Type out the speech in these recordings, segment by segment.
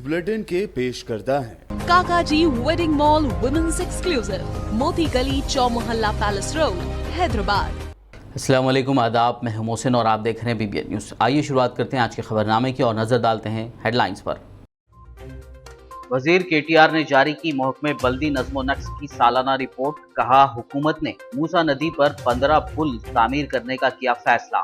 Bulletin के पेश करता है काकाजी वेडिंग मॉल वुमेन्स एक्सक्लूसिव, मोती गली, चौमोहल्ला पैलेस रोड, हैदराबाद। अस्सलाम वालेकुम, आदाब। मैं हूं मोहसिन और आप देख रहे हैं BBN न्यूज़। आइए शुरुआत करते हैं आज के खबरनामे की और नजर डालते हैं हेडलाइंस पर। वजीर KTR ने जारी की महकमे बल्दी नज़्मो नक्श की सालाना रिपोर्ट। कहा, हुकूमत ने मूसा नदी पर 15 पुल तामीर करने का किया फैसला।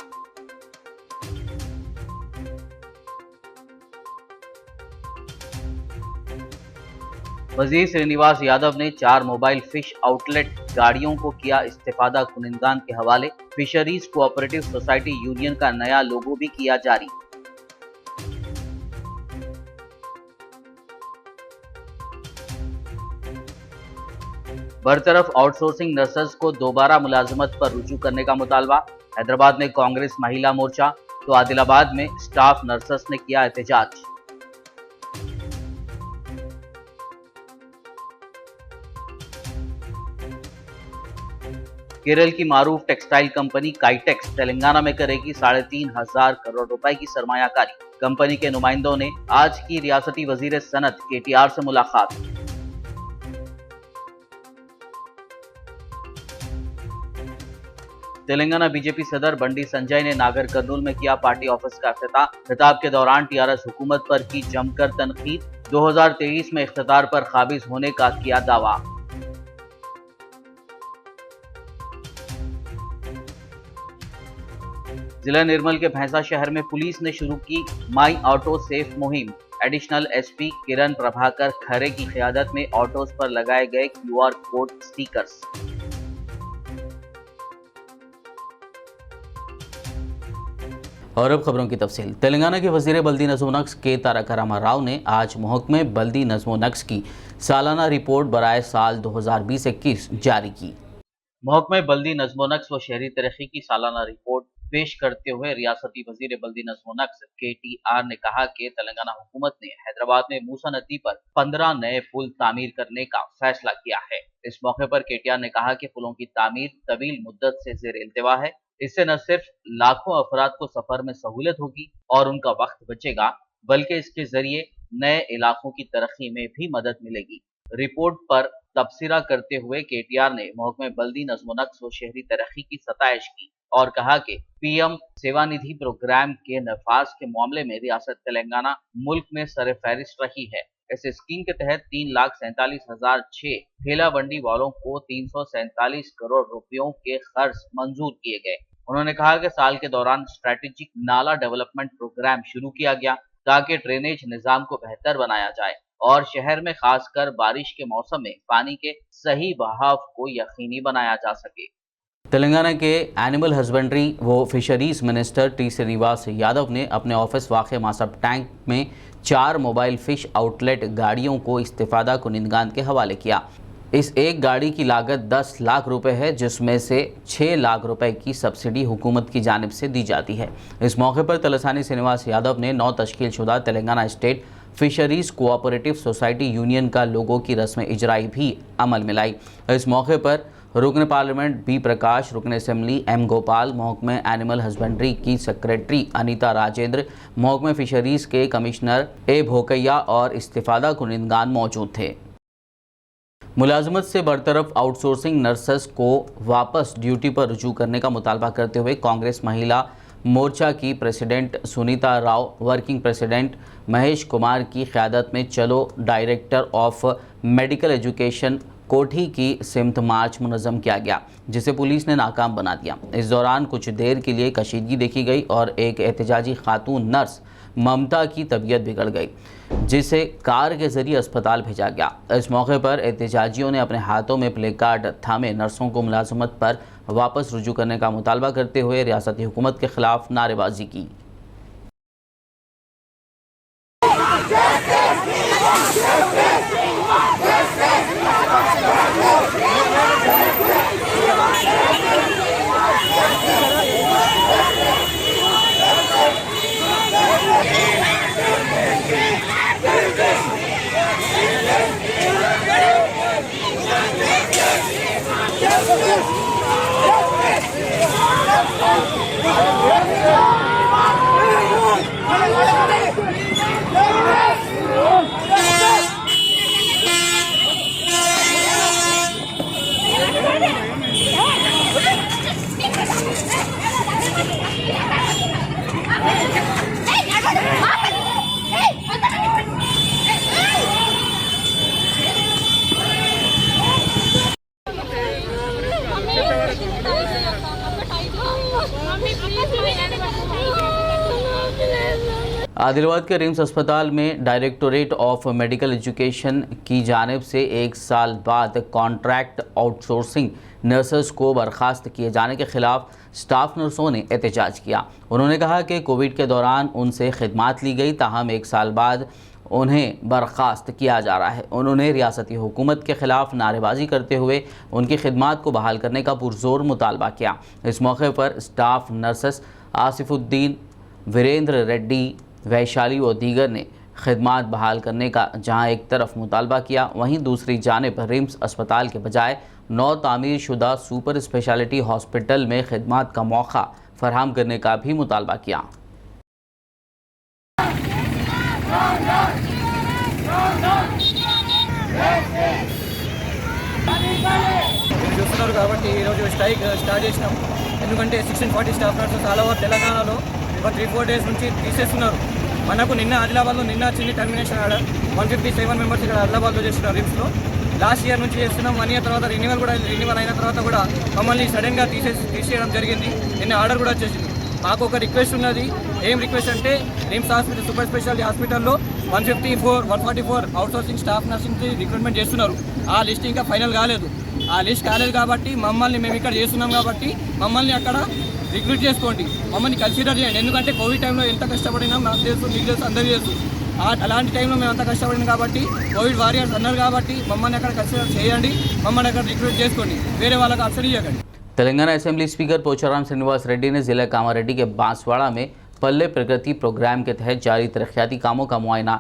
वजीर श्रीनिवास यादव ने 4 मोबाइल फिश आउटलेट गाड़ियों को किया इस्तेफादा कुनिंदान के हवाले। फिशरीज कोऑपरेटिव सोसाइटी यूनियन का नया लोगो भी किया जारी। बरतरफ आउटसोर्सिंग नर्सेस को दोबारा मुलाजमत पर रुजू करने का मुतालबा। हैदराबाद में कांग्रेस महिला मोर्चा तो आदिलाबाद में स्टाफ नर्सेस ने किया एहतजाज। केरल की मारूफ टेक्सटाइल कंपनी काइटेक्स तेलंगाना में करेगी 3,500 करोड़ रुपए की सरमायाकारी। कंपनी के नुमाइंदों ने आज की रियासती वजीर सनत KTR से मुलाकात। तेलंगाना बीजेपी सदर बंडी संजय ने नागर कर्नूल में किया पार्टी ऑफिस का इफ्तिताह। खिताब के दौरान TRS हुकूमत पर की जमकर तनकीद। 2023 में इख्तियार पर काबिज होने का किया दावा। जिला निर्मल के भैंसा शहर में पुलिस ने शुरू की माई ऑटो सेफ मुहिम। एडिशनल SP किरण प्रभाकर खरे की क़यादत में ऑटोज पर लगाए गए QR कोड स्टिकर्स। और अब खबरों की तफसील। तेलंगाना के वजीर बल्दी नज़्मो नक्श के तारक रामा राव ने आज महकमे बल्दी नज़्मो नक्श की सालाना रिपोर्ट बराए साल 2020-21 जारी की। महकमे बल्दी नज़्मो नक्श व शहरी तरक्की की सालाना रिपोर्ट पेश करते हुए रियासती वजीर बल्दी नज़्मो नक्श KTR ने कहा कि तेलंगाना हुकूमत ने हैदराबाद में मूसा नदी पर 15 नए पुल तामीर करने का फैसला किया है। इस मौके पर KTR ने कहा कि पुलों की तामीर तवील मुद्दत से ज़ेर इल्तिवा है। इससे न सिर्फ लाखों अफराद को सफर में सहूलत होगी और उनका वक्त बचेगा, बल्कि इसके जरिए नए इलाकों की तरक्की में भी मदद मिलेगी। रिपोर्ट पर तबसरा करते हुए KTR ने महकमे बल्दी नज़्मो नक्श व शहरी तरक्की की सताइश की और कहा कि PM सेवानिधि प्रोग्राम के नफाज के मामले में रियासत तेलंगाना मुल्क में सर-ए-फहरिस्त रही है। इस स्कीम के तहत 3,47,006 ठेला बंडी वालों को 347 करोड़ रुपयों के खर्च मंजूर किए गए। उन्होंने कहा कि साल के दौरान स्ट्रेटेजिक नाला डेवलपमेंट प्रोग्राम शुरू किया गया ताकि ड्रेनेज निजाम को बेहतर बनाया जाए और शहर में खासकर बारिश के मौसम में पानी के सही बहाव को यकीनी बनाया जा सके। तेलंगाना के एनिमल हस्बेंड्री व fisheries minister T Srinivas Yadav ने अपने ऑफिस वाक़ मासब टैंक में 4 मोबाइल फिश आउटलेट गाड़ियों को इस्तेफादा कुनिंदान के हवाले किया। इस एक गाड़ी की लागत 10 लाख रुपए है, जिसमें से 6 लाख रुपए की सब्सिडी हुकूमत की जानिब से दी जाती है। इस मौके पर तलसानी श्रीनिवास यादव ने 9 तश्कील शुदा Telangana state fisheries cooperative society union का लोगो की रस्म इजराई भी अमल में लाई। इस मौके पर रुकन पार्लियामेंट B प्रकाश, रुकन असम्बली M गोपाल, महकमे एनिमल हस्बेंड्री की सेक्रेटरी अनीता राजेंद्र, महकमे फिशरीज के कमिश्नर A भोकैया और इस्तेफादा कुनिंदान मौजूद थे। मुलाजमत से बरतरफ आउटसोर्सिंग नर्सेस को वापस ड्यूटी पर रुजू करने का मुतालबा करते हुए कांग्रेस महिला मोर्चा की president Sunita Rao, working president Mahesh Kumar की क़यादत में चलो डायरेक्टर ऑफ मेडिकल एजुकेशन कोठी की सिमत मार्च मुनज़्ज़म किया गया, जिसे पुलिस ने नाकाम बना दिया। इस दौरान कुछ देर के लिए कशीदगी देखी गई और एक एहतजाजी खातून नर्स ममता की तबीयत बिगड़ गई, जिसे कार के जरिए अस्पताल भेजा गया। इस मौके पर एहतजाजियों ने अपने हाथों में प्ले कार्ड थामे नर्सों को मुलाजमत पर वापस रुजू करने का मुतालबा करते हुए रियासती हुकूमत के खिलाफ नारेबाजी की। Yeah. आदिलाबाद के रिम्स अस्पताल में डायरेक्टोरेट ऑफ मेडिकल एजुकेशन की जानिब से 1 साल बाद कॉन्ट्रैक्ट आउटसोर्सिंग नर्सेस को बर्खास्त किए जाने के खिलाफ स्टाफ नर्सों ने एहतजाज किया। उन्होंने कहा कि कोविड के दौरान उनसे खिदमत ली गई, ताहम 1 साल बाद उन्हें बर्खास्त किया जा रहा है। उन्होंने रियासती हुकूमत के खिलाफ नारेबाजी करते हुए उनकी खिदमत को बहाल करने का पुरजोर मुतालबा किया। इस मौके पर स्टाफ नर्सेस आसिफुद्दीन, वीरेंद्र रेड्डी, वैशाली व दीगर ने खिदमत बहाल करने का जहां एक तरफ मुतालबा किया, वहीं दूसरी जानिब रिम्स अस्पताल के बजाय नौ तामीर शुदा सुपर स्पेशलिटी हॉस्पिटल में खिदमत का मौका फराहम करने का भी मुतालबा किया। చూస్తున్నారు కాబట్టి ఈరోజు స్ట్రైక్ స్టార్ట్ చేసినాం. ఎందుకంటే 1640 స్టాఫ్ నర్సెస్ ఆల్ ఓవర్ తెలంగాణలో ఒక 3-4 డేస్ నుంచి తీసేస్తున్నారు. మనకు నిన్న ఆదిలాబాద్లో వచ్చింది టర్మినేషన్ ఆర్డర్. 157 మెంబర్స్ ఇక్కడ ఆదిలాబాద్లో చేస్తున్నారు రిమ్స్లో. లాస్ట్ ఇయర్ నుంచి చేస్తున్నాం. 1 ఇయర్ తర్వాత రెన్యువల్ అయిన తర్వాత కూడా మమ్మల్ని సడన్గా తీసేయడం జరిగింది. నిన్న ఆర్డర్ కూడా వచ్చేసింది. మాకు ఒక రిక్వెస్ట్ ఉన్నది. ఏం రిక్వెస్ట్ అంటే రిమ్స్ హాస్పిటల్ సూపర్ స్పెషాలిటీ హాస్పిటల్లో 144 అవుట్సోర్సింగ్ స్టాఫ్ నర్సింగ్ రిక్రూట్మెంట్ చేస్తున్నారు. ఆ లిస్ట్ ఇంకా ఫైనల్ కాలేదు. ఆ లిస్ట్ కాలేదు కాబట్టి మమ్మల్ని మేము ఇక్కడ చేస్తున్నాం కాబట్టి మమ్మల్ని అక్కడ రిక్రూట్ చేసుకోండి, మమ్మల్ని కన్సిడర్ చేయండి. ఎందుకంటే కోవిడ్ టైంలో ఎంత కష్టపడినాం నాకు తెలుసు, మీకు తెలుసు, అందరికీ తెలుసు. అలాంటి టైంలో మేము అంత కష్టపడినాం కాబట్టి కోవిడ్ వారియర్స్ అన్నారు కాబట్టి మమ్మల్ని అక్కడ కన్సిడర్ చేయండి, మమ్మల్ని అక్కడ రిక్రూట్ చేసుకోండి, వేరే వాళ్ళకి అసలు ఇవ్వకండి। तेलंगाना असेंबली स्पीकर पोचाराम श्रीनिवास रेड्डी ने जिला कामारेड्डी के बांसवाड़ा में पल्ले प्रगति प्रोग्राम के तहत जारी तरक्याती कामों का मुआयना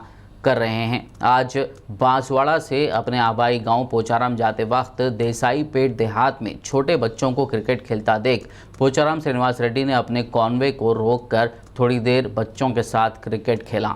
कर रहे हैं। आज बांसवाड़ा से अपने आबाई गांव पोचाराम जाते वक्त देसाई पेट देहात में छोटे बच्चों को क्रिकेट खेलता देख पोचाराम श्रीनिवास रेड्डी ने अपने कॉन्वे को रोककर थोड़ी देर बच्चों के साथ क्रिकेट खेला।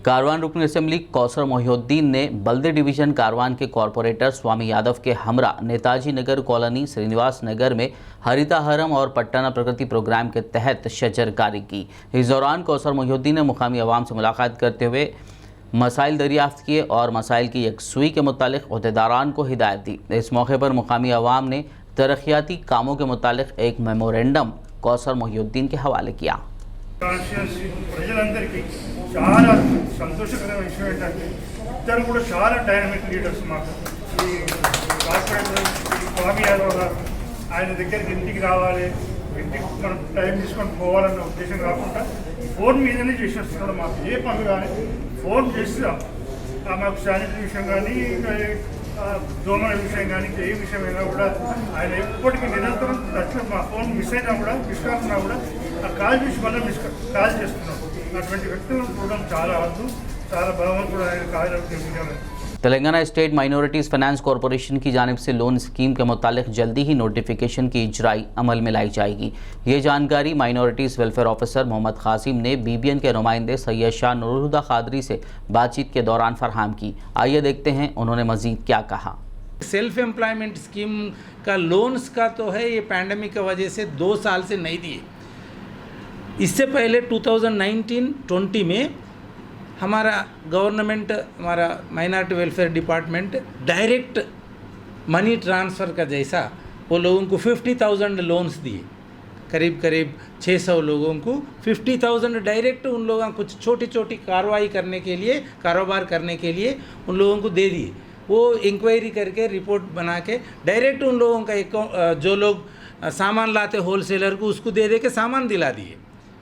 कारवान रुकन असेंबली कौसर मोहिउद्दीन ने बल्दे डिवीजन कारवान के कॉरपोरेटर स्वामी यादव के हमरा नेताजी नगर कॉलोनी श्रीनिवास नगर में हरिताहरम और पट्टाना प्रगति प्रोग्राम के तहत शजरकारी की। इस दौरान कौसर मोहिउद्दीन ने मुकामी अवाम से मुलाकात करते हुए मसाइल दरियाफ्त किए और मसाइल की यकसुई के मुतालिक अहदेदारान को हिदायत दी। इस मौके पर मुकामी अवाम ने तरक्याती कामों के मुतालिक एक मेमोरेंडम कौसर मोहिउद्दीन के हवाले किया। ప్రజలందరికీ చాలా సంతోషకరమైన విషయం ఏంటంటే ఇద్దరు కూడా చాలా డైనమిక్ లీడర్స్ మాకు. ఈ కార్పొరేటర్ స్వామి యాదవ్ గారు ఆయన దగ్గరికి ఇంటికి రావాలి, ఇంటికి మనం టైం తీసుకొని పోవాలన్న ఉద్దేశం కాకుండా ఫోన్ మీదనే చేసేస్తున్నాడు. మాకు ఏ పనులు కానీ ఫోన్ చేస్తాం, మాకు శానిటరీ విషయం కానీ దోమల విషయం కానీ ఏ విషయమైనా కూడా ఆయన ఎప్పటికీ నిరంతరం టచ్లో మా ఫోన్ మిస్ అయినా కూడా మిస్ కాకున్నా కూడా ఆ కాల్ చేసి మళ్ళీ కాల్ చేస్తున్నాం. అటువంటి వ్యక్తులను చూడడం చాలా అద్భుతం, చాలా బలవంతుడు ఆయన కార్యక్రమం। Telangana state minorities finance corporation की जानिब से लोन स्कीम के मुतालिक जल्दी ही नोटिफिकेशन की इजराई अमल में लाई जाएगी। ये जानकारी minorities welfare officer Mohammed Qasim ने बीबीएन के नुमाइंदे सैयद शाह नूरुल हुदा खादरी से बातचीत के दौरान फरहम की। आइए देखते हैं उन्होंने मजीद क्या कहा। सेल्फ एम्प्लॉयमेंट स्कीम का लोन्स का तो है, ये पैंडमिक की वजह से 2 साल से नहीं दिए। इससे पहले 2019-20 में हमारा गवर्नमेंट, हमारा minority welfare department direct money transfer का जैसा वो लोगों को 50,000 लोन्स दिए। करीब 600 लोगों को 50,000 डायरेक्ट उन लोगों को कुछ छोटी छोटी कार्रवाई करने के लिए, कारोबार करने के लिए उन लोगों को दे दिए। वो इंक्वायरी करके रिपोर्ट बना के डायरेक्ट उन लोगों का जो लोग सामान लाते होलसेलर को उसको दे के सामान दिला दिए।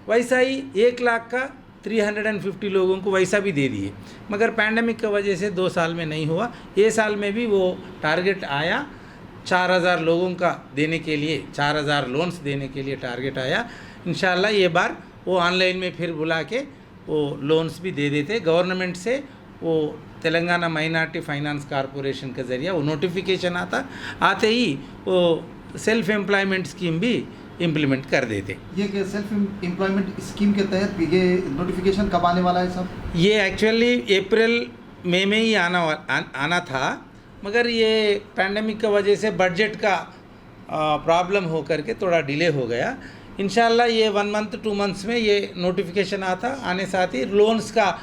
वैसा ही 1 लाख का 350 लोगों को वैसा भी दे दिए। मगर पैंडमिक की वजह से 2 साल में नहीं हुआ। ये साल में भी वो टारगेट आया 4000 लोगों का देने के लिए, 4000 लोन्स देने के लिए टारगेट आया। इंशाल्लाह ये बार वो ऑनलाइन में फिर बुला के वो लोन्स भी दे देते। गवर्नमेंट से वो तेलंगाना माइनॉरिटी फाइनेंस कॉरपोरेशन के ज़रिए वो नोटिफिकेशन आते ही वो सेल्फ एम्प्लॉयमेंट स्कीम भी इम्प्लीमेंट कर देते। ये सेल्फ एम्प्लॉयमेंट स्कीम के तहत ये नोटिफिकेशन कब आने वाला है सब? ये एक्चुअली अप्रैल मई में ही आना था, मगर ये पैंडमिक की वजह से बजट का प्रॉब्लम हो करके थोड़ा डिले हो गया। इंशाल्लाह ये 1 मंथ 2 मंथ्स में ये नोटिफिकेशन आता, आने साथ ही लोन्स का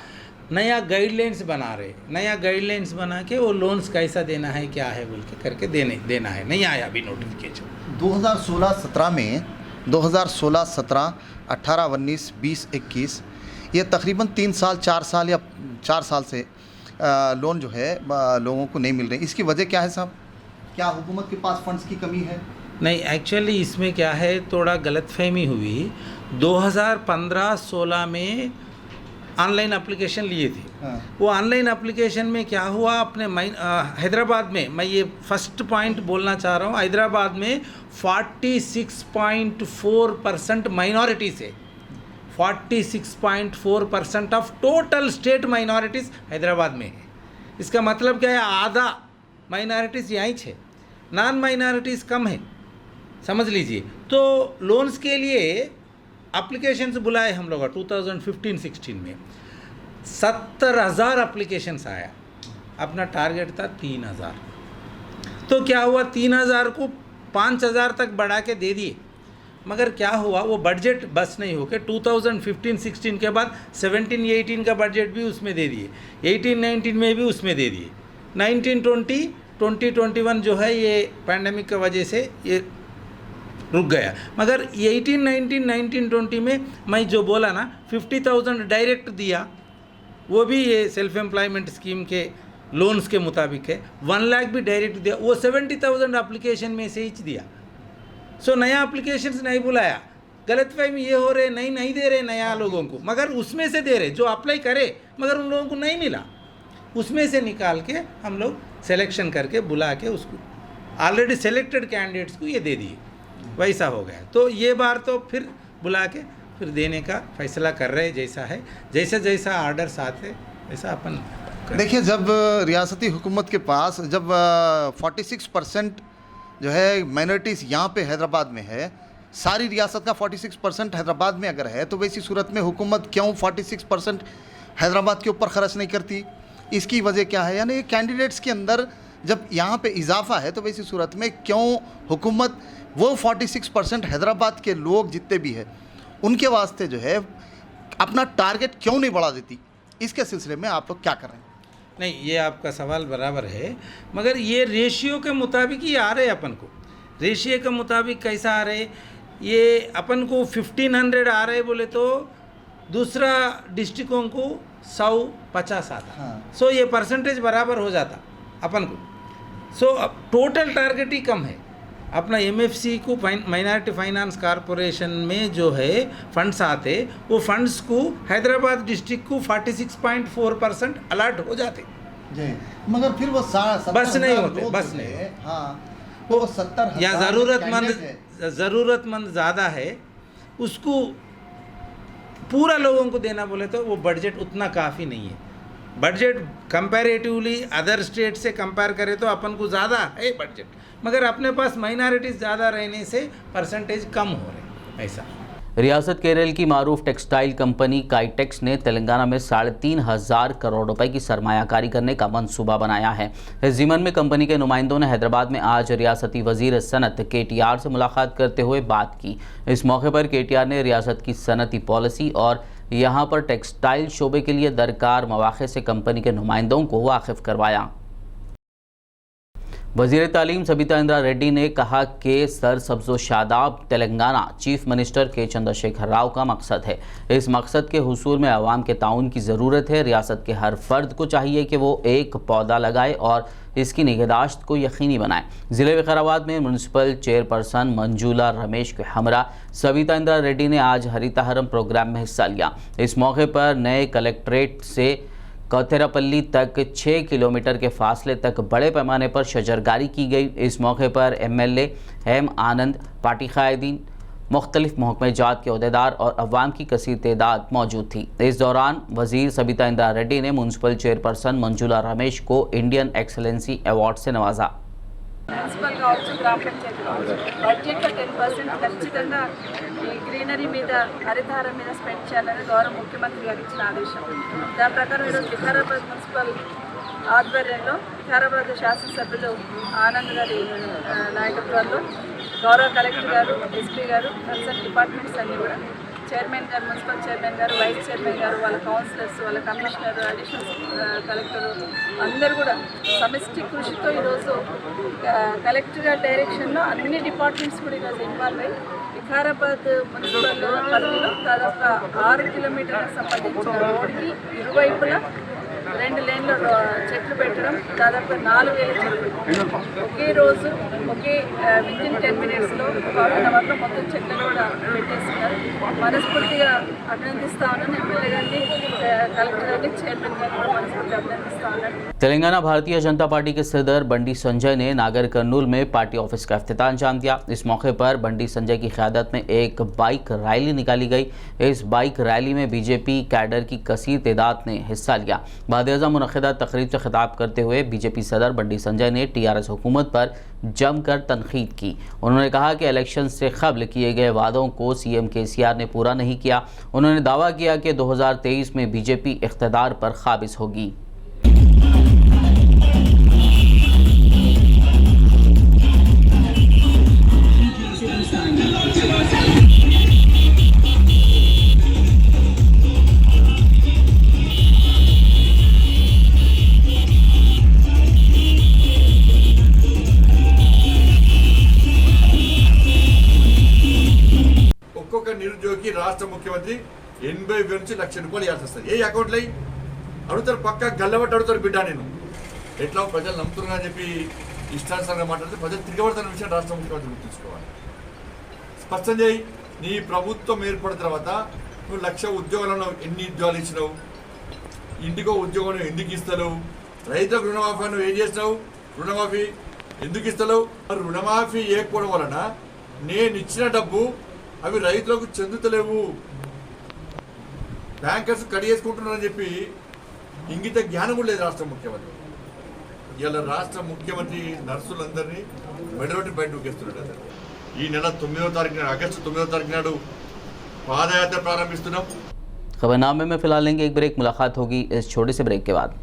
नया गाइडलाइंस बना रहे, नया गाइडलाइंस बना के वो लोन्स कैसा देना है क्या है बोल के करके देना है। नहीं आया अभी नोटिफिकेशन। 2016-17 में 2016-17, 18-19, 20-21 ये तकरीबन 3 साल 4 साल या 4 साल से लोन जो है लोगों को नहीं मिल रहे। इसकी वजह क्या है साहब? क्या हुकूमत के पास फंड्स की कमी है? नहीं, एक्चुअली इसमें क्या है, थोड़ा गलतफहमी हुई। 2015-16 में ऑनलाइन एप्लीकेशन लिए थे। वो ऑनलाइन एप्लीकेशन में क्या हुआ, अपने हैदराबाद में, मैं ये फर्स्ट पॉइंट बोलना चाह रहा हूँ, हैदराबाद में 46.4% माइनॉरिटीज़ है। 46.4% of total state minorities Hyderabad में है। इसका मतलब क्या है, आधा माइनॉरिटीज़ यहीं है, नॉन माइनॉरिटीज़ कम है, समझ लीजिए। तो लोन्स के लिए एप्लीकेशंस बुलाए हम लोग 2015-16 में 70,000 एप्लीकेशंस आया, अपना टारगेट था 3,000। तो क्या हुआ, 3,000 को 5,000 तक बढ़ा के दे दिए, मगर क्या हुआ, वो बजट बस नहीं होके 2015-16 के बाद 17-18 का बजट भी उसमें दे दिए, 18-19 में भी उसमें दे दिए, 19-20, 20-21 जो है ये पैंडमिक की वजह से ये रुक गया। मगर 18-19, 19-20 में मैं जो बोला ना 50,000 डायरेक्ट दिया, वो भी ये सेल्फ एम्प्लॉयमेंट स्कीम के लोन्स के मुताबिक है। 1 लाख भी डायरेक्ट दिया, वो 70,000 एप्लीकेशन में से ही दिया। सो नया एप्लीकेशंस नहीं बुलाया। गलतफहमी ये हो रहे, नहीं दे रहे नया लोगों को, मगर उसमें से दे रहे जो अप्लाई करे, मगर उन लोगों को नहीं मिला, उसमें से निकाल के हम लोग सिलेक्शन करके बुला के उसको ऑलरेडी सेलेक्टेड कैंडिडेट्स को ये दे दिए, वैसा हो गया। तो ये बार तो फिर बुला के फिर देने का फैसला कर रहे, जैसा है, जैसा आर्डर्स आते वैसा अपन। देखिए, जब रियासती हुकूमत के पास जब 46% जो है माइनॉरिटीज़ यहाँ पे हैदराबाद में है, सारी रियासत का 46% हैदराबाद में अगर है, तो वैसी सूरत में हुकूमत क्यों 46% हैदराबाद के ऊपर खर्च नहीं करती? इसकी वजह क्या है? यानी कैंडिडेट्स के अंदर जब यहाँ पे इजाफा है, तो वैसी सूरत में क्यों हुकूमत वो 46% हैदराबाद के लोग जितने भी है उनके वास्ते जो है अपना टारगेट क्यों नहीं बढ़ा देती? इसके सिलसिले में आप लोग क्या कर रहे हैं? नहीं, ये आपका सवाल बराबर है, मगर ये रेशियो के मुताबिक ही आ रहे, अपन को रेशियो के मुताबिक कैसा आ रहे, ये अपन को 1500 आ रहे बोले तो दूसरा डिस्ट्रिक्टों को 150 आता। सो ये परसेंटेज बराबर हो जाता अपन को। सो अब टोटल टारगेट ही कम है। अपना MFC को माइनॉरिटी फाइनेंस कॉरपोरेशन में जो है फंड्स आते, वो फंड्स को हैदराबाद डिस्ट्रिक्ट को 46.4% अलर्ट हो जाते जी, मगर फिर वो बस नहीं होते, बस नहीं। हाँ, तो 70,000 या ज़रूरतमंद ज़्यादा है, उसको पूरा लोगों को देना बोले तो वो बजट उतना काफ़ी नहीं है। बजट कंपैरेटिवली अदर स्टेट से कंपेयर करें तो अपन को ज़्यादा है बजट, मगर अपने पास माइनॉरिटीज़ ज़्यादा रहने से परसेंटेज कम हो रहे, ऐसा। रियासत केरल की मारूफ टेक्सटाइल कंपनी काइटेक्स ने तेलंगाना में 3,500 करोड़ रुपए की सरमायाकारी करने का मंसूबा बनाया है। इस ज़िमन में कंपनी के नुमाइंदों ने हैदराबाद में आज रियासती वजीर सनत KTR से मुलाकात करते हुए बात की। इस मौके पर KTR ने रियासत की सनती पॉलिसी और यहाँ पर टेक्सटाइल शोबे के लिए दरकार मौक़े से कंपनी के नुमाइंदों को वाकिफ़ करवाया। वज़ीर तालीम सबिता इंद्रा रेड्डी ने कहा कि सरसब्ज़ व शादाब तेलंगाना चीफ मिनिस्टर के चंद्रशेखर राव का मकसद है। इस मकसद के हुसूल में आवाम के ताउन की ज़रूरत है। रियासत के हर फर्द को चाहिए कि वो एक पौधा लगाए और इसकी निगहदाश्त को यकीनी बनाए। ज़िले विकाराबाद में म्यूनसिपल चेयरपर्सन मंजूला रमेश के हमरा सबिता इंद्रा रेड्डी ने आज हरिताहरम प्रोग्राम में हिस्सा लिया। इस मौके पर नए कलेक्ट्रेट से कौथेरापल्ली तक 6 किलोमीटर के फासले तक बड़े पैमाने पर शजरगारी की गई। इस मौके पर MLA M आनंद, पार्टी कायदीन, मुख्तलिफ महकमे जात के अहदेदार और अवाम की कसीर तादाद मौजूद थी। इस दौरान वज़ीर सबिता इंद्रा रेड्डी ने म्यूनसिपल चेयरपर्सन मंजूला रमेश को इंडियन एक्सलेंसी अवार्ड से नवाजा। మున్సిపల్ కావచ్చు, గ్రామ పంచాయతీ కావచ్చు, బడ్జెట్లో 10% ఖచ్చితంగా ఈ గ్రీనరీ మీద, హరితహారం మీద స్పెండ్ చేయాలని గౌరవ ముఖ్యమంత్రి గారు ఇచ్చిన ఆదేశం. దాని ప్రకారం ఈరోజు వికారాబాద్ మున్సిపల్ ఆధ్వర్యంలో వికారాబాద్ శాసనసభ్యులు ఆనంద్ గారి నాయకత్వంలో గౌరవ కలెక్టర్ గారు, ఎస్పీ గారు, కన్సర్న్ డిపార్ట్మెంట్స్ అన్నీ కూడా చైర్మన్ గారు, మున్సిపల్ చైర్మన్ గారు, వైస్ చైర్మన్ గారు, వాళ్ళ కౌన్సిలర్స్, వాళ్ళ కమిషనర్, అడిషనల్ కలెక్టర్ అందరూ కూడా సమిష్టి కృషితో ఈరోజు కలెక్టర్ గారి డైరెక్షన్లో అన్ని డిపార్ట్మెంట్స్ కూడా ఈరోజు ఇన్వాల్వ్ అయ్యి వికారాబాద్ మున్సిపల్ పరిధిలో దాదాపుగా 6 కిలోమీటర్లకు సంబంధించిన రోడ్కి ఇరువైపులా 2 లేన్ల చెట్లు పెట్టడం, దాదాపు 4,000 చెట్లు ఒకే రోజు ఒకే వితిన్ 10 మినిట్స్లో 1 అవర్లో మొత్తం చెట్లను కూడా పెట్టేస్తున్నారు. మనస్ఫూర్తిగా అభినందిస్తా ఉన్నాను. ఎమ్మెల్యే గారిని, కలెక్టర్ గారిని, చైర్మన్ గారిని కూడా మనస్ఫూర్తిగా అభినందిస్తా ఉన్నాను. तेलंगाना भारतीय जनता पार्टी के सदर बंडी संजय ने नागर कर्नूल में पार्टी ऑफिस का इफ्तिताह अंजाम दिया। इस मौके पर बंडी संजय की क़यादत में एक बाइक रैली निकाली गई। इस बाइक रैली में बीजेपी कैडर की कसीर तादाद ने हिस्सा लिया। बाद-ए-आज़म मुनक़िदा तक़रीब से खिताब करते हुए बीजेपी सदर बंडी संजय ने TRS हुकूमत पर जमकर तनकीद की। उन्होंने कहा कि इलेक्शन से क़ब्ल किए गए वादों को CM KCR ने पूरा नहीं किया। उन्होंने दावा किया कि 2023 में बीजेपी इक़्तिदार पर काबिज़ होगी। ఒక్కొక్క నిరుద్యోగి రాష్ట్ర ముఖ్యమంత్రి 80,000 నుంచి 1,00,000 రూపాయలు ఇవ్వాల్సి వస్తుంది. ఏ అకౌంట్లో అడుగుతారు, పక్క గల్లబట్టి అడుగుతారు. బిడ్డ నేను ఎట్లా ప్రజలు నమ్ముతున్నా అని చెప్పి ఇష్టానుసారంగా మాట్లాడితే ప్రజలు తిరగబడుతున్న విషయం రాష్ట్ర ముఖ్యమంత్రి గుర్తుంచుకోవాలి. స్పష్టం చేయి, నీ ప్రభుత్వం ఏర్పడిన తర్వాత నువ్వు 1,00,000 ఉద్యోగాలను ఎన్ని ఉద్యోగాలు ఇచ్చినావు, ఇంటికో ఉద్యోగం ఎందుకు ఇస్తావు, రైతులకు రుణమాఫీ నువ్వు ఏం చేసినావు, రుణమాఫీ ఎందుకు ఇస్తావు. మరి రుణమాఫీ చేయకపోవడం వలన నేను ఇచ్చిన డబ్బు అవి రైతులకు చెందుతలేవు, బ్యాంకర్స్ కడిగేసుకుంటున్నారని చెప్పి ఇంగిత జ్ఞానం కూడా లేదు రాష్ట్ర ముఖ్యమంత్రి. ఇలా రాష్ట్ర ముఖ్యమంత్రి నర్సులందరినీ మెడలోటి బయట దూకేస్తున్నాడు. ఈ నెల 9వ తారీఖు నాడు, ఆగస్టు 9వ తారీఖు నాడు పాదయాత్ర ప్రారంభిస్తున్నాం. खबरनामे में फिलहाल लेंगे एक ब्रेक। मुलाकात होगी इस छोटे से ब्रेक के बाद।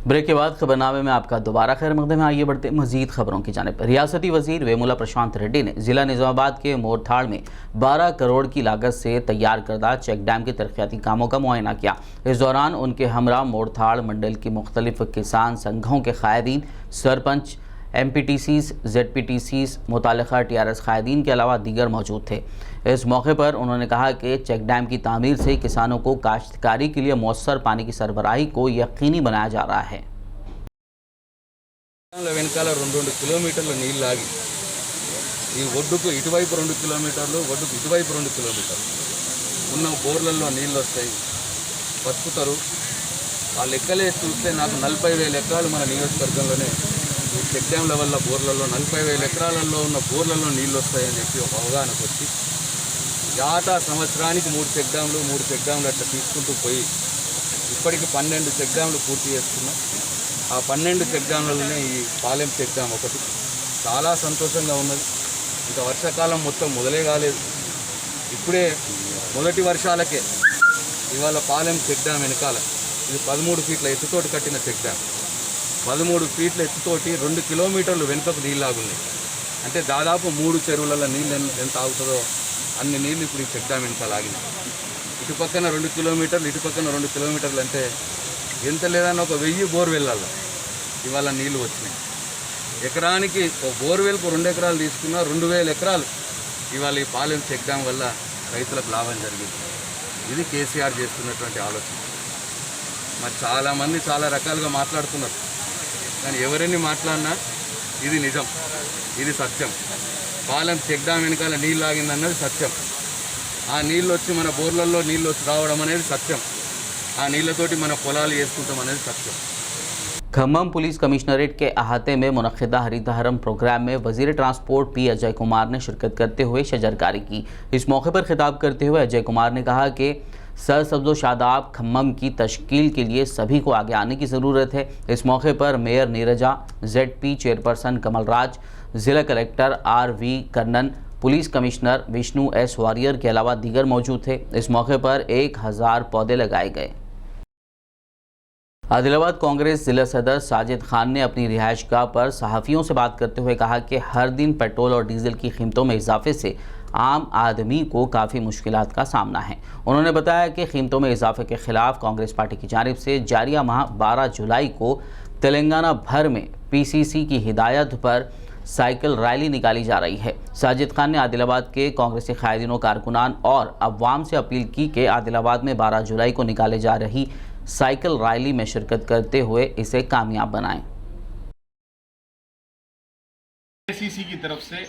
ब्रेक के बाद खबरनामे में आपका दोबारा खैर मकदम है। आइए बढ़ते मजीद खबरों की जानिब। रियासती वजीर वेमुला प्रशांत रेड्डी ने ज़िला निज़ामाबाद के मोरथाड़ में 12 करोड़ की लागत से तैयार करदा चेक डैम के तरक्याती कामों का मुआयना किया। इस दौरान उनके हमरा मोरथाड़ मंडल की मुख्तलिफ किसान संघों के कायदीन, सरपंच, MPTCs, ZPTCs, मुतालिका TRS कायदीन के अलावा दीगर मौजूद थे। इस मौके पर उन्होंने कहा कि चेक डैम की तामीर से किसानों को काश्तकारी के लिए मौसर पानी की सरबराही को यकीनी बनाया जा रहा है। వెనకాల 2 కిలోమీటర్ల నీళ్ళు ఆగి ఈ ఒడ్డుకు ఇటువైపు 2 కిలోమీటర్లు, ఒడ్డుకు ఇటువైపు 2 కిలోమీటర్లు ఉన్న బోర్లలో నీళ్ళు వస్తాయి, బతుకుతారు. ఆ లెక్కలే చూస్తే నాకు 40,000 ఎకరాలు మన నియోజకవర్గంలోనే ఈ చెక్ డ్యామ్ల వల్ల బోర్లలో 40,000 ఎకరాలలో ఉన్న బోర్లలో నీళ్ళు వస్తాయని చెప్పి ఒక అవగాహనకు వచ్చి యాతా సంవత్సరానికి 3 చెక్ డ్యామ్లు అట్లా తీసుకుంటూ పోయి ఇప్పటికి 12 చెక్ డ్యామ్లు పూర్తి చేస్తున్నాం. ఆ 12 చెక్ డ్యామ్లలోనే ఈ పాలెం చెక్ డ్యామ్ ఒకటి. చాలా సంతోషంగా ఉన్నది. ఇంకా వర్షాకాలం మొత్తం మొదలే కాలేదు, ఇప్పుడే మొదటి వర్షాలకే ఇవాళ పాలెం చెక్ డ్యామ్ వెనకాల ఇది 13 ఫీట్ల ఎత్తుతోటి కట్టిన చెక్ డ్యామ్. 13 ఫీట్ల ఎత్తుతోటి 2 కిలోమీటర్లు వెనుకకు నీళ్ళాగున్నాయి. అంటే దాదాపు 3 చెరువులలో నీళ్ళు ఎంత ఆగుతుందో అన్ని నీళ్ళు ఇప్పుడు ఈ చెక్ డ్యామ్ వెనకాల ఆగినాయి. ఇటు పక్కన 2 కిలోమీటర్లు, ఇటు పక్కన 2 కిలోమీటర్లు అంటే ఎంత లేదన్నా ఒక 1000 బోర్వెల్లలో ఇవాళ నీళ్లు వచ్చినాయి. ఎకరానికి ఒక బోర్వెల్కు 2 ఎకరాలు తీసుకున్నా 2,000 ఎకరాలు ఇవాళ ఈ పాలెం చెక్ డ్యామ్ వల్ల రైతులకు లాభం జరిగింది. ఇది కేసీఆర్ చేస్తున్నటువంటి ఆలోచన. మరి చాలామంది చాలా రకాలుగా మాట్లాడుతున్నారు, కానీ ఎవరిని మాట్లాడినా ఇది నిజం, ఇది సత్యం. పాలెం చెక్ డ్యామ్ వెనకాల నీళ్ళు ఆగిందన్నది సత్యం. ఆ నీళ్ళు వచ్చి మన బోర్లలో నీళ్ళు వచ్చి రావడం అనేది సత్యం. ఆ నీళ్ళతోటి మన పొలాలు వేసుకుంటాం అనేది సత్యం. खम्मम पुलिस कमिश्नरेट के अहाते में मुनक्किदा हरितहरम प्रोग्राम में वजीर ट्रांसपोर्ट पी अजय कुमार ने शिरकत करते हुए शजरकारी की। इस मौके पर खिताब करते हुए अजय कुमार ने कहा कि सरसब्ज़ो शादाब खम्मम की तश्कील के लिए सभी को आगे आने की ज़रूरत है। इस मौके पर mayor Neerja, ZP chairperson Kamalraj, ज़िला collector RV Kannan, police commissioner Vishnu S Warrier के अलावा दीगर मौजूद थे। इस मौके पर 1000 पौधे लगाए गए। आदिलाबाद कांग्रेस जिला सदर साजिद खान ने अपनी रिहाइशगाह पर सहाफ़ियों से बात करते हुए कहा कि हर दिन पेट्रोल और डीजल की कीमतों में इजाफे से आम आदमी को काफ़ी मुश्किलात का सामना है। उन्होंने बताया कि कीमतों में इजाफे के खिलाफ कांग्रेस पार्टी की जानिब से जारिया माह 12 जुलाई को तेलंगाना भर में PCC की हिदायत पर साइकिल रैली निकाली जा रही है। साजिद खान ने आदिलाबाद के कांग्रेसी कायदीनों, कारकुनान और अवाम से अपील की कि आदिलाबाद में 12 जुलाई को निकाले जा रही साइकिल रैली में शिरकत करते हुए इसे कामयाब बनाएं। ACC की तरफ से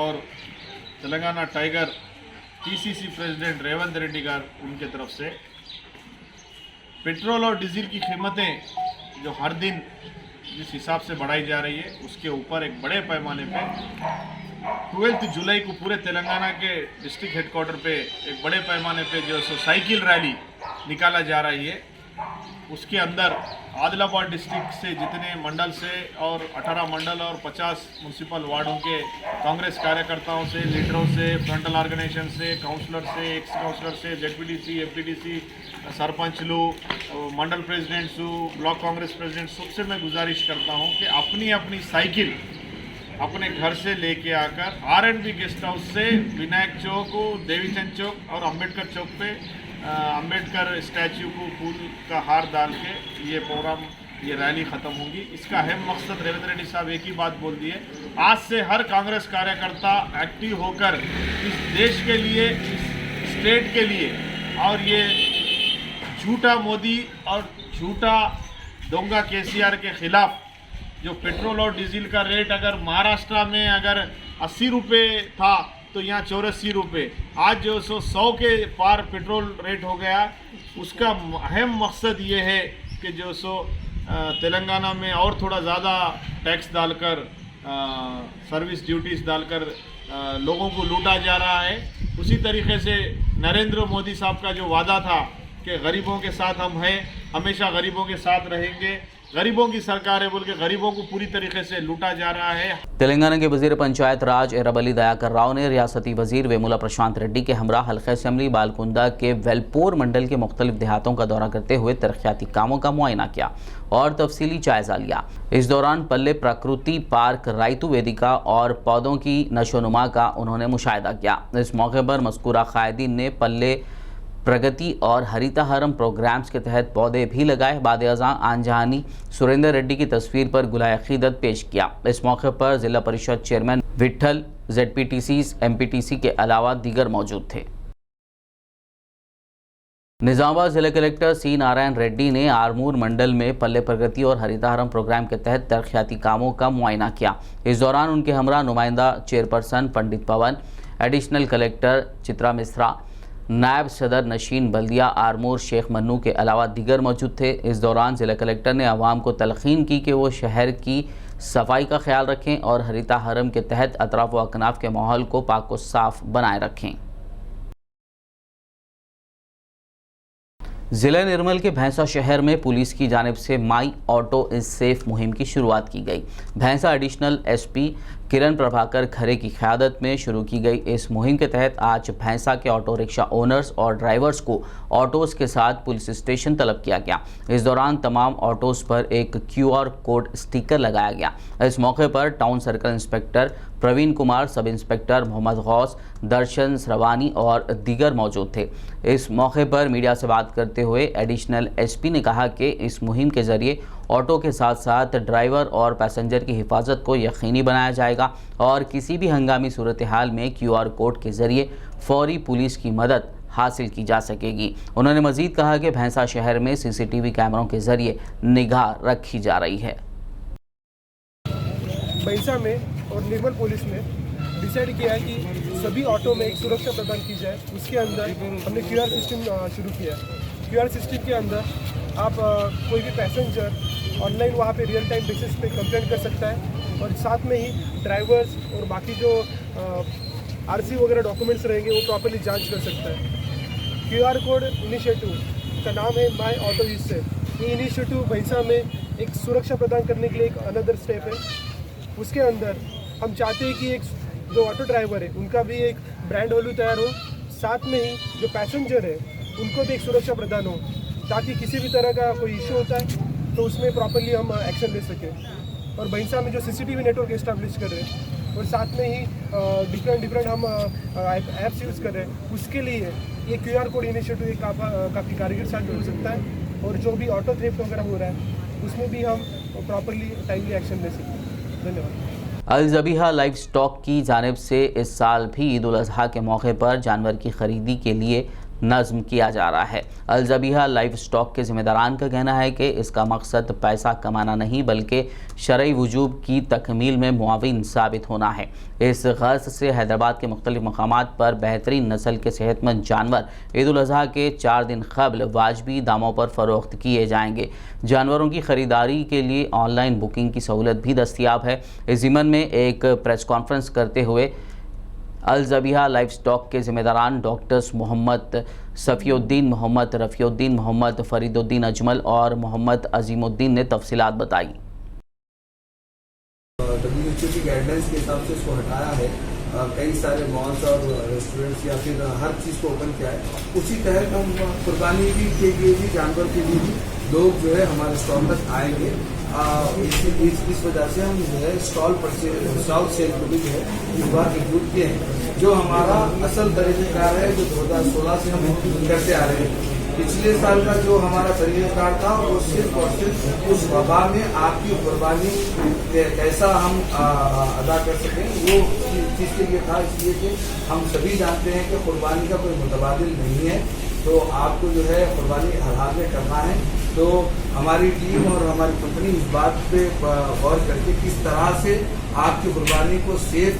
और Telangana tiger PCC president Revanth Reddy गार उनके तरफ से पेट्रोल और डीजल की कीमतें जो हर दिन जिस हिसाब से बढ़ाई जा रही है उसके ऊपर एक बड़े पैमाने पे 12 जुलाई को पूरे तेलंगाना के डिस्ट्रिक्ट हेडक्वार्टर पे एक बड़े पैमाने पे जो साइकिल रैली निकाला जा रही है। उसके अंदर आदिलाबाद डिस्ट्रिक्ट से जितने मंडल से और 18 मंडल और 50 म्यूनसिपल वार्डों के कांग्रेस कार्यकर्ताओं से, लीडरों से, फ्रंटल ऑर्गेनाइजेशन से, काउंसलर से, एक्स काउंसलर से, ZPDC, FPDC, सरपंचलू, मंडल प्रेसिडेंट्स, ब्लॉक कांग्रेस प्रेसिडेंट, सबसे मैं गुजारिश करता हूं कि अपनी अपनी साइकिल अपने घर से लेके आकर R&B गेस्ट हाउस से विनायक चौक, देवीचंद चौक और अंबेडकर चौक पे अंबेडकर स्टैच्यू को फूल का हार डाल के ये प्रोग्राम, ये रैली ख़त्म होगी। इसका अहम मकसद रेवंत रेड्डी साहब एक ही बात बोल दिए, आज से हर कांग्रेस कार्यकर्ता एक्टिव होकर इस देश के लिए, इस स्टेट के लिए और ये झूठा मोदी और झूठा दोंगा KCR के खिलाफ जो पेट्रोल और डीजल का रेट अगर महाराष्ट्र में अगर 80 रुपये था तो यहाँ 84 रुपये, आज जो 100 के पार पेट्रोल रेट हो गया। उसका अहम मकसद ये है कि जो तेलंगाना में और थोड़ा ज़्यादा टैक्स डालकर, सर्विस ड्यूटीज़ डालकर लोगों को लूटा जा रहा है। उसी तरीके से नरेंद्र मोदी साहब का जो वादा था कि गरीबों के साथ हम हैं, हमेशा गरीबों के साथ रहेंगे, गरीबों की सरकार है बोल के गरीबों को पूरी तरीके से लूटा जा रहा है। तेलंगाना के वजीर पंचायत राज एराबली दयाकर राव ने रियासती वजीर वेमुला प्रशांत रेड्डी के हमरा हल्का असम्बली बालकुंदा के वेलपोर मंडल के मुख्तलिफ देहातों का दौरा करते हुए तरक्याती कामों का मुआयना किया और तफसीली जायजा लिया। इस दौरान पल्ले प्रकृति पार्क, रायतू वेदिका और पौधों की नशोनुमा का उन्होंने मुशाहिदा किया। इस मौके पर मज़कूरा कायदीन ने पल्ले प्रगति और हरितहरम प्रोग्राम्स के तहत पौधे भी लगाए। बाद-ए-अज़ां आनजहानी सुरेंद्र रेड्डी की तस्वीर पर गुलाए अक़ीदत पेश किया। इस मौके पर ज़िला परिषद चेयरमैन विट्ठल, ZPTCs, MPTC के अलावा दीगर मौजूद थे। निज़ामाबाद जिला कलेक्टर C नारायण रेड्डी ने आरमूर मंडल में पल्ले प्रगति और हरितहरम प्रोग्राम के तहत तरक्याती कामों का मुआयना किया। इस दौरान उनके हमरा नुमाइंदा चेयरपर्सन पंडित पवन, एडिशनल कलेक्टर चित्रा मिश्रा, नायब सदर नशीन बल्दिया आरमूर शेख मन्नू के अलावा दीगर मौजूद थे। इस दौरान ज़िला कलेक्टर ने आवाम को तलकीन की कि वो शहर की सफाई का ख्याल रखें और हरितहरम के तहत अतराफ व अकनाफ के माहौल को पाक व साफ बनाए रखें। ज़िला निर्मल के भैंसा शहर में पुलिस की जानिब से माई ऑटो इज सेफ मुहिम की शुरुआत की गई। भैंसा एडिशनल SP किरण प्रभाकर खरे की क़यादत में शुरू की गई इस मुहिम के तहत आज भैंसा के ऑटो रिक्शा ओनर्स और ड्राइवर्स को ऑटोज़ के साथ पुलिस स्टेशन तलब किया गया। इस दौरान तमाम ऑटोज़ पर एक QR कोड स्टिकर लगाया गया। इस मौके पर town circle inspector Praveen Kumar, sub inspector Mohammed Ghouse, Darshan Shravani और दीगर मौजूद थे। इस मौके पर मीडिया से बात करते हुए एडिशनल SP ने कहा कि इस मुहिम के ज़रिए ऑटो के साथ साथ ड्राइवर और पैसेंजर की हिफाजत को यकीनी बनाया जाएगा और किसी भी हंगामी सूरत हाल में QR कोड के ज़रिए फौरी पुलिस की मदद हासिल की जा सकेगी। उन्होंने मज़ीद कहा कि भैंसा शहर में CCTV कैमरों के ज़रिए निगाह रखी जा रही है। भैंसा में और निर्मल पुलिस ने डिसाइड किया है कि सभी ऑटो में एक सुरक्षा प्रदान की जाए। उसके अंदर हमने QR सिस्टम शुरू किया है। QR सिस्टम के अंदर आप कोई भी पैसेंजर ऑनलाइन वहाँ पे रियल टाइम बेसिस पे कंप्लेंट कर सकता है और साथ में ही ड्राइवर्स और बाकी जो RC वगैरह डॉक्यूमेंट्स रहेंगे वो प्रॉपर्ली जांच कर सकता है। QR कोड इनिशिएटिव का नाम है माई ऑटो इससे। ये इनिशिएटिव भैंसा में एक सुरक्षा प्रदान करने के लिए एक अनदर स्टेप है। उसके अंदर हम चाहते हैं कि एक जो ऑटो ड्राइवर है उनका भी एक ब्रांड वैल्यू तैयार हो, साथ में ही जो पैसेंजर है उनको भी एक सुरक्षा प्रदान हो, ताकि किसी भी तरह का कोई इशू होता है तो उसमें प्रॉपर्ली हम एक्शन ले सकें। और भैंसा में जो CCTV नेटवर्क इस्टेब्लिश कर रहे हैं और साथ में ही डिफरेंट हम ऐप्स यूज़ कर रहे हैं, उसके लिए ये QR कोड इनिशिएटिव एक काफ़ी कारगर साबित हो सकता है। और जो भी ऑटो थेफ्ट वगैरह हो रहा है उसमें भी हम प्रॉपर्ली टाइमली एक्शन ले सकते हैं। धन्यवाद। अल ज़बीहा लाइव स्टॉक की जानिब से इस साल भी ईद उल अज़हा के मौके पर जानवर की खरीदी के लिए नज़्म किया जा रहा है। अल ज़बीहा लाइव स्टॉक के ज़िम्मेदारान का कहना है कि इसका मकसद पैसा कमाना नहीं बल्कि शरई वजूब की तकमील में मुआविन साबित होना है। इस गर्ज से हैदराबाद के मुख्तलिफ मकामात पर बेहतरीन नस्ल के सेहतमंद जानवर ईद उल अज़हा के 4 दिन कबल वाजबी दामों पर फ़रोख्त किए जाएंगे। जानवरों की ख़रीदारी के लिए ऑनलाइन बुकिंग की सहूलत भी दस्तियाब है। इस ज़िमन में एक प्रेस कॉन्फ्रेंस करते हुए अल ज़बीहा लाइव स्टॉक के ज़िम्मेदारान डॉक्टर्स मोहम्मद सफ़ीउद्दीन, मोहम्मद रफ़ीउद्दीन, मोहम्मद फ़रीदुद्दीन अजमल और मोहम्मद अज़ीमुद्दीन ने तफसीलात बताई। WHO की गाइडलाइंस के हिसाब से इसको हटाया है। कई सारे मॉल्स और रेस्टोरेंट्स या फिर हर चीज़ को ओपन किया है। उसी तहत हम कुर्बानी भी के लिए भी जानवर के लिए भी लोग जो है हमारे स्टॉल तक आएंगे। इस वजह से हम जो है स्टॉल सेल को भी जो है इस बार इंक्लूड किए हैं। जो हमारा असल तरीक़ेकार है जो 2016 से हम करते आ रहे हैं। पिछले साल का जो हमारा तरीक़ेकार था वो सिर्फ और सिर्फ उस वबा में आपकी कुर्बानी कैसा हम अदा कर सकें वो चीज़ के लिए था। इसलिए कि हम सभी जानते हैं कि कुर्बानी का कोई मुतबादिल नहीं है, तो आपको जो है कुर्बानी हर हाल में करना है। तो हमारी टीम और हमारी कंपनी इस बात पे गौर करके किस तरह से आपकी कुर्बानी को सेव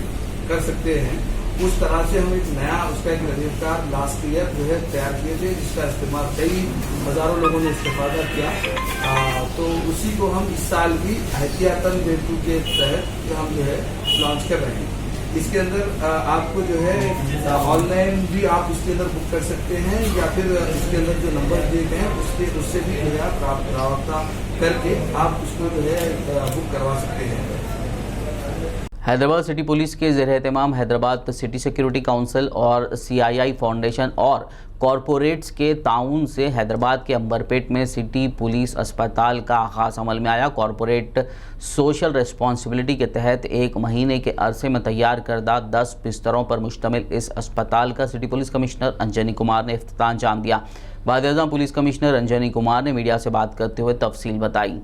कर सकते हैं, उस तरह से हम एक नया उसका एक तरीक़ेकार लास्ट ईयर जो है तैयार किए थे, जिसका इस्तेमाल कई हज़ारों लोगों ने इस्तेफादा किया। तो उसी को हम इस साल भी एहतियातन बेतु के तहत हम जो है लॉन्च कर रहे हैं। इसके अंदर आपको जो है ऑनलाइन भी आप इसके अंदर बुक कर सकते हैं या फिर इसके अंदर जो नंबर दिए गए हैं उससे भी जो है आप राब्ता करके आप उसको जो है बुक करवा सकते हैं। हैदराबाद सिटी पुलिस के ज़ेर-ए-एहतमाम हैदराबाद सिटी सिक्योरिटी काउंसिल और CII फाउंडेशन और कॉरपोरेट्स के ताउन से हैदराबाद के अंबरपेट में सिटी पुलिस अस्पताल का आगाज़ अमल में आया। कॉरपोरेट सोशल रिस्पॉन्सिबिलिटी के तहत 1 महीने के अरसे में तैयार करदा 10 बिस्तरों पर मुश्तमिल इस अस्पताल का city police commissioner Anjani Kumar ने इफ्तिताह अंजाम दिया। वज़ीर-ए-आज़म पुलिस कमिश्नर अंजनी कुमार ने मीडिया से बात करते हुए तफसील बताई।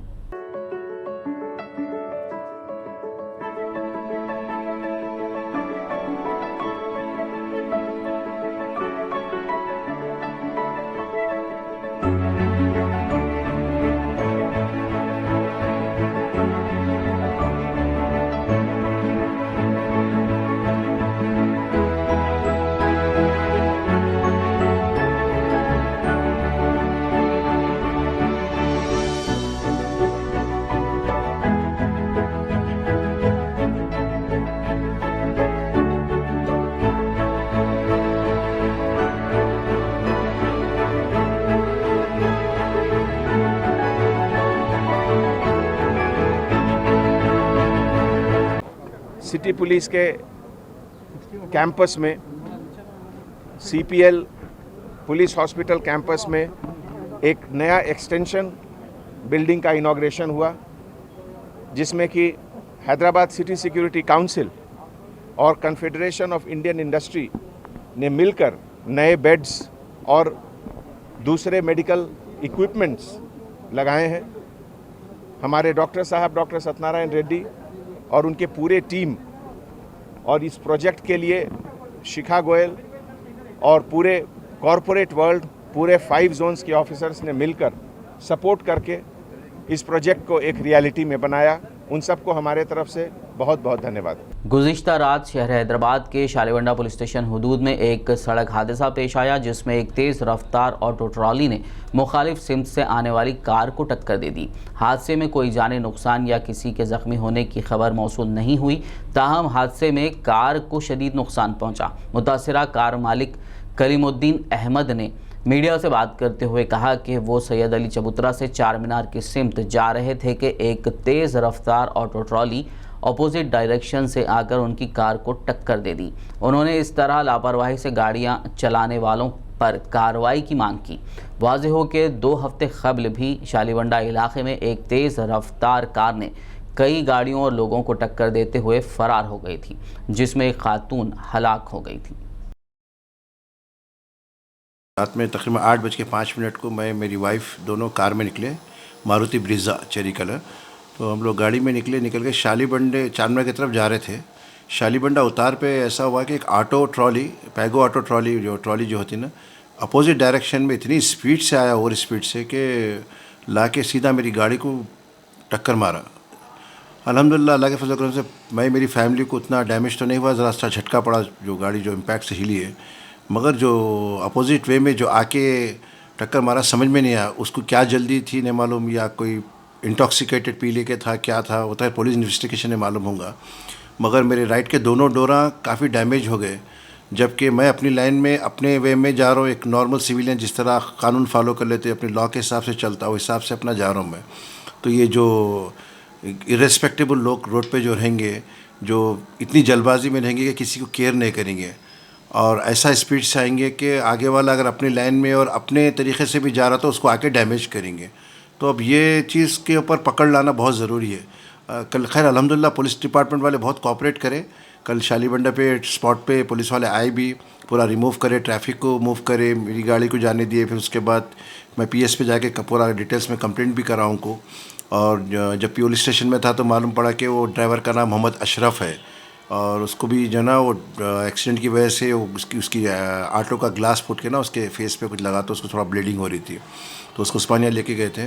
सिटी पुलिस के कैंपस में CPL पुलिस हॉस्पिटल कैंपस में एक नया एक्सटेंशन बिल्डिंग का इनॉग्रेशन हुआ, जिसमें कि हैदराबाद सिटी सिक्योरिटी काउंसिल और कन्फेडरेशन ऑफ इंडियन इंडस्ट्री ने मिलकर नए बेड्स और दूसरे मेडिकल इक्विपमेंट्स लगाए हैं। हमारे डॉक्टर साहब डॉक्टर सत्यनारायण रेड्डी और उनके पूरे टीम और इस प्रोजेक्ट के लिए शिखा गोयल और पूरे कॉरपोरेट वर्ल्ड पूरे 5 जोन्स के ऑफिसर्स ने मिलकर सपोर्ट करके इस प्रोजेक्ट को एक रियलिटी में बनाया। उन सबको हमारे तरफ से बहुत बहुत धन्यवाद। गुज़िश्ता रात शहर हैदराबाद के शालीबंडा पुलिस स्टेशन हदूद में एक सड़क हादसा पेश आया, जिसमें एक तेज़ रफ्तार ऑटो ट्रॉली ने मुखालिफ सिमत से आने वाली कार को टक्कर दे दी। हादसे में कोई जानी नुकसान या किसी के ज़ख्मी होने की खबर मौसूल नहीं हुई, ताहम हादसे में कार को शदीद नुकसान पहुँचा। मुतासिरा कार मालिक कलीमुद्दीन अहमद ने मीडिया से बात करते हुए कहा कि वो सैयद अली चबूतरा से चार मीनार की सिमत जा रहे थे कि एक तेज़ रफ्तार ऑटो ट्रॉली अपोजिट डायरेक्शन से आकर उनकी कार को टक्कर दे दी। उन्होंने इस तरह लापरवाही से गाड़ियां चलाने वालों पर कार्रवाई की मांग की। वाज़ेह हो कि 2 हफ्ते कबल भी शालीबंडा इलाके में एक तेज़ रफ्तार कार ने कई गाड़ियों और लोगों को टक्कर देते हुए फरार हो गई थी, जिसमें एक खातून हलाक हो गई थी। रात में तकरीबन 8:05 को मैं मेरी वाइफ दोनों कार में निकले, मारुति ब्रीज़ा चेरी कलर। तो हम लोग गाड़ी में निकल के शालीबंडे चारमीनार की तरफ जा रहे थे। शालीबंडा उतार पे ऐसा हुआ कि एक ऑटो ट्रॉली, पैगो ऑटो ट्रॉली जो होती है ना, अपोजिट डायरेक्शन में इतनी स्पीड से आया, ओवर स्पीड से, कि ला के सीधा मेरी गाड़ी को टक्कर मारा। अल्हम्दुलिल्लाह अल्लाह के फजल करम से मैं मेरी फैमिली को उतना डैमेज तो नहीं हुआ, ज़रा सा झटका पड़ा, जो गाड़ी जो इम्पैक्ट से हिली है, मगर जो अपोजिट वे में जो आके टक्कर मारा समझ में नहीं आया। उसको क्या जल्दी थी नहीं मालूम, या कोई इंटॉक्सिकेटेड पी ले के था, क्या था, होता है पुलिस इन्वेस्टिगेशन में मालूम होगा। मगर मेरे राइट के दोनों डोरा काफ़ी डैमेज हो गए, जबकि मैं अपनी लाइन में अपने वे में जा रहा हूँ। एक नॉर्मल सिविलियन जिस तरह कानून फॉलो कर लेते, अपने लॉ के हिसाब से चलता हूँ, हिसाब से अपना जा रहा हूँ मैं। तो ये जो इरेस्पेक्टेबल लोग रोड पे जो रहेंगे, जो इतनी जल्दबाजी में रहेंगे कि किसी को केयर नहीं करेंगे, और ऐसा स्पीड से आएंगे कि आगे वाला अगर अपनी लाइन में और अपने तरीके से भी जा रहा तो उसको आके डैमेज करेंगे। तो अब ये चीज़ के ऊपर पकड़ लाना बहुत ज़रूरी है। कल खैर अल्हम्दुलिल्लाह पुलिस डिपार्टमेंट वाले बहुत कोऑपरेट करे। कल शालीबंडा पे स्पॉट पे पुलिस वाले आए भी, पूरा रिमूव करे, ट्रैफिक को मूव करे, मेरी गाड़ी को जाने दिए। फिर उसके बाद मैं पीएस पे जाके पूरा डिटेल्स में कंप्लेंट भी करा उनको। और जब पुलिस स्टेशन में था तो मालूम पड़ा कि वो ड्राइवर का नाम मोहम्मद अशरफ है, और उसको भी जो ना वो एक्सीडेंट की वजह से उसकी ऑटो का ग्लास फूट के ना उसके फेस पे कुछ लगा, तो उसको थोड़ा ब्लीडिंग हो रही थी, तो उसको उस्मानिया लेके गए थे।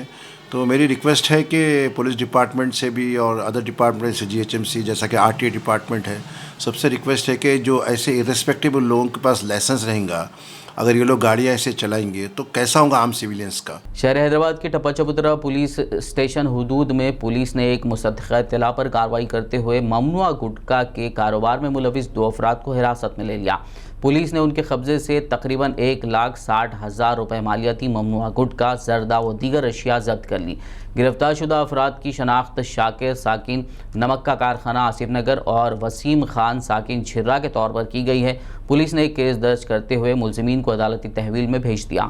तो मेरी रिक्वेस्ट है कि पुलिस डिपार्टमेंट से भी और अदर डिपार्टमेंट से, जीएचएमसी जैसा कि आरटीए डिपार्टमेंट है, सबसे रिक्वेस्ट है कि जो ऐसे इरेस्पेक्टेबल लोगों के पास लाइसेंस रहेगा, अगर ये लोग गाड़ियाँ ऐसे चलाएंगे तो कैसा होगा आम सिविलियंस का। शहर हैदराबाद के टप्पा चबूतरा पुलिस स्टेशन हदूद में पुलिस ने एक मुसद्दक़ा इत्तला पर कार्रवाई करते हुए ममनुआ गुटखा के कारोबार में मुलविस 2 अफराद को हिरासत में ले लिया। पुलिस ने उनके कब्जे से तकरीबन 1,60,000 रुपये मालियाती ममनुआ गुटखा, जर्दा व दीगर अशिया जब्त कर ली। गिरफ्तार शुदा अफराद की शनाख्त शाकिर साकिन नमक का कारखाना आसिफ नगर और वसीम खान साकिन छिर्रा के तौर पर की गई है। पुलिस ने एक केस दर्ज करते हुए मुलजिमीन को अदालती तहवील में भेज दिया।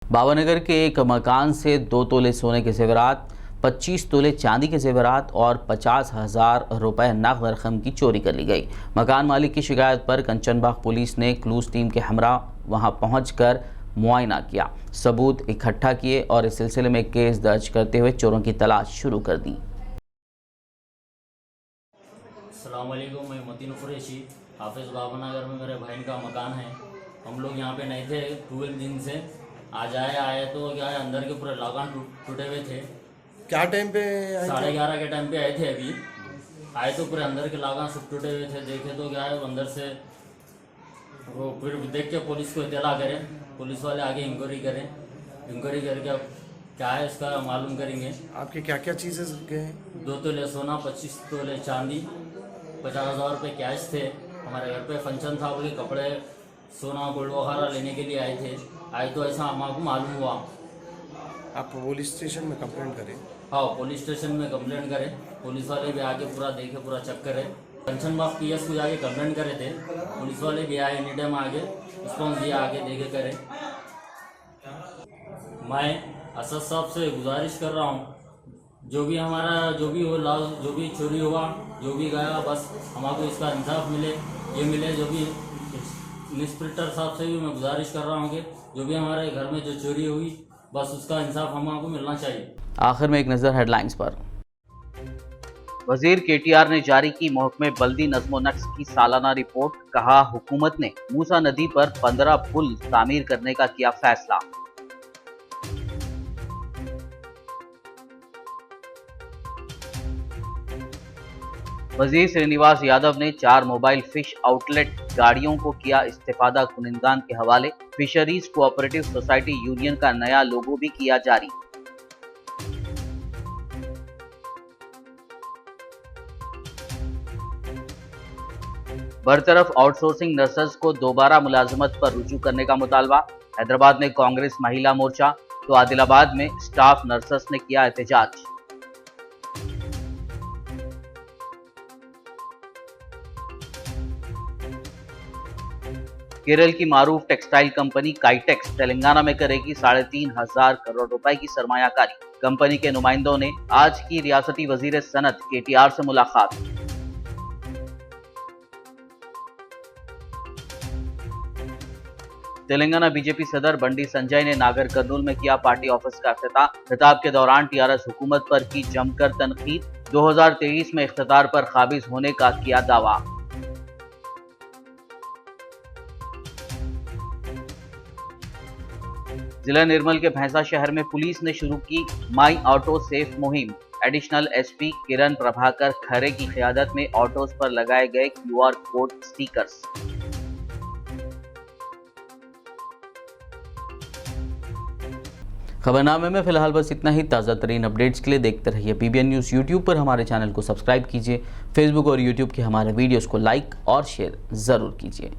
बाबानगर के एक मकान से 2 तोले सोने के जेवरात, 25 तोले चांदी के जेवरात और 50,000 रुपये नकद रकम की चोरी कर ली गई। मकान मालिक की शिकायत पर कंचनबाग पुलिस ने क्लूज टीम के हमरा वहां पहुंचकर मुआयना किया, सबूत इकट्ठा किए और इस सिलसिले में केस दर्ज करते हुए चोरों की तलाश शुरू कर दी। अस्सलाम वालेकुम, मैं मतीन कुरैशी, हाफिज़ बाबानगर में मेरे भाई का मकान है। हम लोग यहाँ पे नहीं थे 12 दिन से। आज आए तो क्या है, अंदर के पूरे लगान टूटे हुए थे। क्या टाइम पे? 11:30 के टाइम पे आए थे। अभी आए तो पूरे अंदर के लगान सब टूटे हुए थे। देखे तो क्या है, अंदर से वो फिर देख के पुलिस को इत्तला करें, पुलिस वाले आगे इंक्वायरी करें, इंक्वायरी करके अब क्या है इसका मालूम करेंगे। आपके क्या क्या चीज़ें गए? 2 तोले सोना, 25 तोले चांदी, 50,000 रुपये कैश थे। हमारे घर पे फंक्शन था, बोले कपड़े, सोना, गोल्ड वगैरह लेने के लिए आए थे। आए तो ऐसा हमको मालूम हुआ। आप पुलिस स्टेशन में कंप्लेंट करें? हाँ, पुलिस स्टेशन में कंप्लेंट करें। पुलिस वाले भी आके पूरा देखे, पूरा चेक करे। कंचनबाग पीएस को जाके कंप्लेंट करे थे, पुलिस वाले भी आए, एनी टाइम आगे रिस्पॉन्स दिया, आगे देखे करे। मैं असद साहब से गुजारिश कर रहा हूँ, जो भी हमारा जो भी चोरी हुआ, जो भी गया, बस हमको इसका इंसाफ मिले, ये मिले। जो भी इंस्पेक्टर साहब से भी मैं गुजारिश कर रहा हूँ कि जो भी हमारे घर में जो चोरी हुई, बस उसका इंसाफ हमको मिलना चाहिए। आखिर में एक नज़र हेडलाइंस पर। वजीर केटीआर ने जारी की महकमे बल्दी नज़्मो नक्श की सालाना रिपोर्ट। कहा, हुकूमत ने मूसा नदी पर 15 पुल तामीर करने का किया फैसला। वजीर श्रीनिवास यादव ने 4 मोबाइल फिश आउटलेट गाड़ियों को किया इस्तेफादा कुनिंदान के हवाले। फिशरीज कोऑपरेटिव सोसाइटी यूनियन का नया लोगो भी किया जारी। बरतरफ आउटसोर्सिंग नर्सेस को दोबारा मुलाजमत पर रुजू करने का मुतालबा। हैदराबाद में कांग्रेस महिला मोर्चा तो आदिलाबाद में स्टाफ नर्सेस ने किया एहतजाज। केरल की मारूफ टेक्सटाइल कंपनी काइटेक्स तेलंगाना में करेगी 3,500 करोड़ रुपए की सरमायाकारी। कंपनी के नुमाइंदों ने आज की रियासती वजीर सनत KTR से मुलाकात। तेलंगाना बीजेपी सदर बंडी संजय ने नागर कर्नूल में किया पार्टी ऑफिस का इफ्तिताह। खिताब के दौरान TRS हुकूमत पर की जमकर तनकीद। 2023 में इख्तियार पर काबिज होने का किया दावा। जिला निर्मल के भैंसा शहर में पुलिस ने शुरू की माई ऑटो सेफ मुहिम। एडिशनल SP किरण प्रभाकर खरे की क़यादत में ऑटोज पर लगाए गए QR कोड स्टिकर्स। खबरनामे में फिलहाल बस इतना ही। ताज़ा तरीन अपडेट्स के लिए देखते रहिए PBN न्यूज़। यूट्यूब पर हमारे चैनल को सब्सक्राइब कीजिए। फेसबुक और यूट्यूब के हमारे वीडियोस को लाइक और शेयर ज़रूर कीजिए।